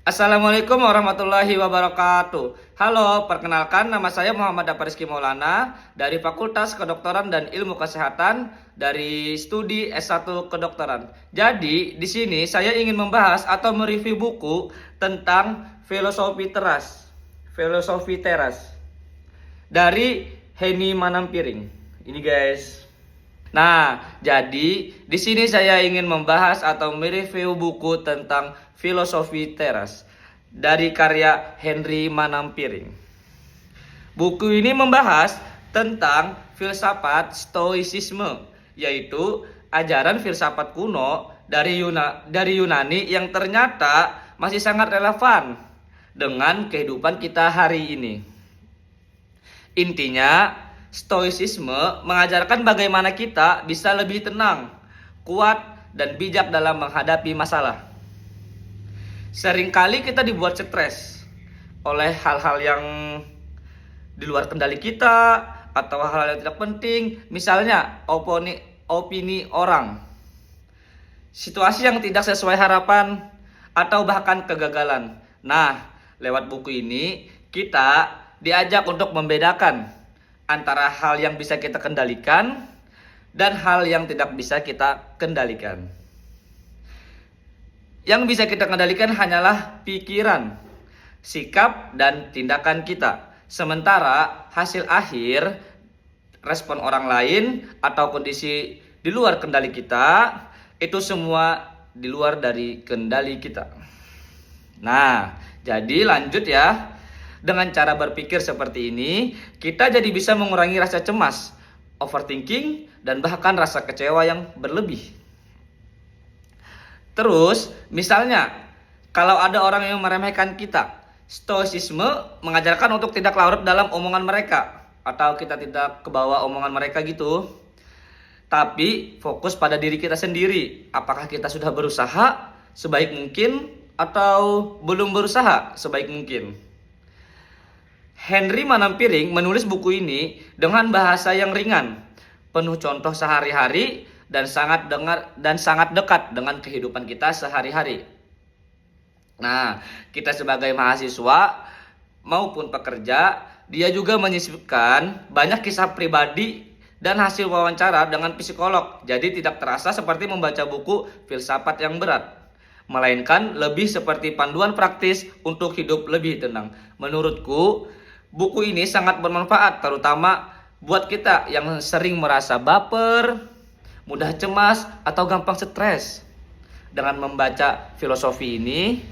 Assalamualaikum warahmatullahi wabarakatuh. Halo, perkenalkan nama saya Muhammad Rizky Maulana dari Fakultas Kedokteran dan Ilmu Kesehatan dari studi S1 Kedokteran. Jadi, di sini saya ingin membahas atau mereview buku tentang filosofi teras. Filosofi teras dari Henny Manampiring. Ini guys. Nah, jadi di sini saya ingin membahas atau mereview buku tentang filosofi teras dari karya Henry Manampiring. Buku ini membahas tentang filsafat stoicisme, yaitu ajaran filsafat kuno dari Yunani yang ternyata masih sangat relevan dengan kehidupan kita hari ini. Intinya, stoicisme mengajarkan bagaimana kita bisa lebih tenang, kuat, dan bijak dalam menghadapi masalah. Seringkali kita dibuat stres oleh hal-hal yang di luar kendali kita atau hal-hal yang tidak penting, misalnya opini orang, situasi yang tidak sesuai harapan, atau bahkan kegagalan. Nah, lewat buku ini kita diajak untuk membedakan antara hal yang bisa kita kendalikan dan hal yang tidak bisa kita kendalikan. Yang bisa kita kendalikan hanyalah pikiran, sikap, dan tindakan kita. Sementara hasil akhir, respon orang lain, atau kondisi di luar kendali kita, itu semua di luar dari kendali kita. Nah, jadi lanjut ya. Dengan cara berpikir seperti ini, kita jadi bisa mengurangi rasa cemas, overthinking, dan bahkan rasa kecewa yang berlebih. Terus, misalnya, kalau ada orang yang meremehkan kita, stoicisme mengajarkan untuk tidak larut dalam omongan mereka, atau kita tidak kebawa omongan mereka gitu. Tapi fokus pada diri kita sendiri. Apakah kita sudah berusaha sebaik mungkin atau belum berusaha sebaik mungkin? Henry Manampiring menulis buku ini dengan bahasa yang ringan, penuh contoh sehari-hari dan sangat dekat dengan kehidupan kita sehari-hari. Nah, kita sebagai mahasiswa maupun pekerja, dia juga menyisipkan banyak kisah pribadi dan hasil wawancara dengan psikolog. Jadi tidak terasa seperti membaca buku filsafat yang berat, melainkan lebih seperti panduan praktis untuk hidup lebih tenang. Menurutku, buku ini sangat bermanfaat, terutama buat kita yang sering merasa baper, mudah cemas, atau gampang stres. Dengan membaca filosofi ini,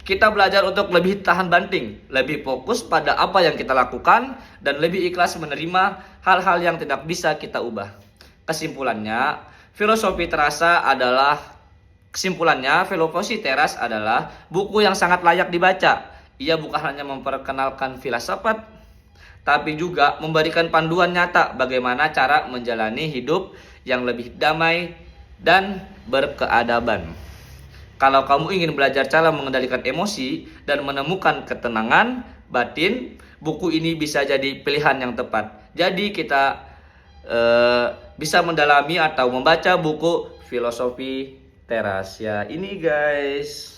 kita belajar untuk lebih tahan banting, lebih fokus pada apa yang kita lakukan, dan lebih ikhlas menerima hal-hal yang tidak bisa kita ubah. Kesimpulannya, filosofi teras adalah buku yang sangat layak dibaca. Ia bukan hanya memperkenalkan filsafat, tapi juga memberikan panduan nyata bagaimana cara menjalani hidup yang lebih damai dan berkeadaban. Kalau kamu ingin belajar cara mengendalikan emosi dan menemukan ketenangan batin, buku ini bisa jadi pilihan yang tepat. Jadi kita bisa mendalami atau membaca buku filosofi teras. Ya ini guys.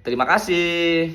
Terima kasih.